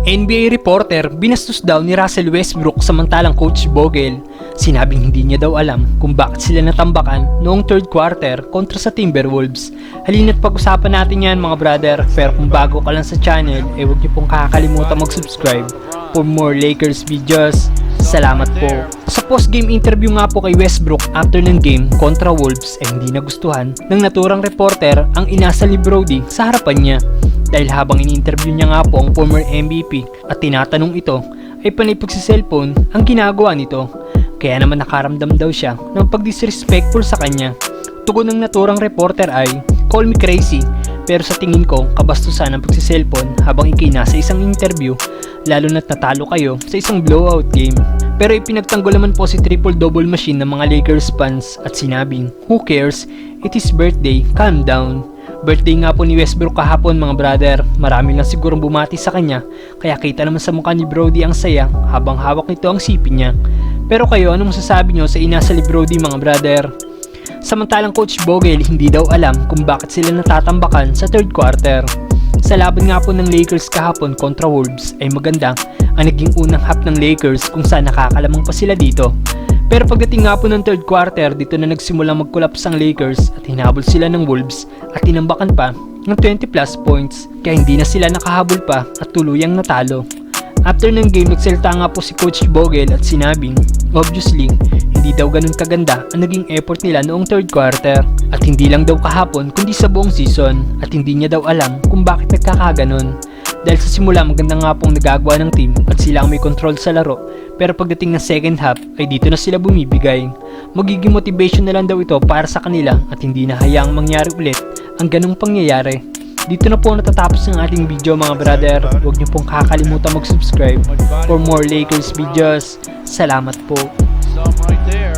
NBA reporter binastos daw ni Russell Westbrook samantalang Coach Vogel. Sinabing hindi niya daw alam kung bakit sila natambakan noong third quarter kontra sa Timberwolves. Halina't pag-usapan natin yan mga brother, pero kung bago ka lang sa channel, huwag niyo pong kakalimutan mag-subscribe for more Lakers videos. Salamat po. Sa post-game interview nga po kay Westbrook after ng game kontra Wolves ay hindi nagustuhan ng naturang reporter ang inasal ni Brodie sa harapan niya. Dahil habang ini-interview niya nga po ang former MVP at tinatanong ito ay panay pagsiselfone ang ginagawa nito. Kaya naman nakaramdam daw siya ng pagdisrespectful sa kanya. Tugon ng naturang reporter ay, "Call me crazy, pero sa tingin ko kabastusan ang pagsiselfone habang ikay nasa isang interview, lalo na't natalo kayo sa isang blowout game." Pero ipinagtanggol naman po si triple-double machine ng mga Lakers fans at sinabing, "Who cares? It is birthday, calm down." Birthday nga po ni Westbrook kahapon mga brother, marami lang sigurong bumati sa kanya, kaya kita naman sa mukha ni Brodie ang saya habang hawak nito ang sipi niya. Pero kayo, anong masasabi nyo sa inasal ni Brodie mga brother? Samantalang Coach Vogel hindi daw alam kung bakit sila natatambakan sa third quarter. Sa laban nga po ng Lakers kahapon kontra Wolves ay maganda ang naging unang half ng Lakers kung saan nakakalamang pa sila dito. Pero pagdating nga po ng third quarter, dito na nagsimulang mag-collapse ang Lakers at hinabol sila ng Wolves at tinambakan pa ng 20 plus points, kaya hindi na sila nakahabol pa at tuluyang natalo. After ng game, nagsalita nga po si Coach Vogel at sinabing, obviously, hindi daw ganun kaganda ang naging effort nila noong third quarter at hindi lang daw kahapon kundi sa buong season at hindi niya daw alam kung bakit nagkakaganon. Dahil sa simula maganda nga pong nagagawa ng team at sila ang may control sa laro, pero pagdating ng second half ay dito na sila bumibigay. Magiging motivation na lang daw ito para sa kanila at hindi na hayaang mangyari ulit ang ganong pangyayari. Dito na po natatapos ang ating video mga brother. Huwag niyo pong kakalimutan mag-subscribe for more Lakers videos. Salamat po. Some right there.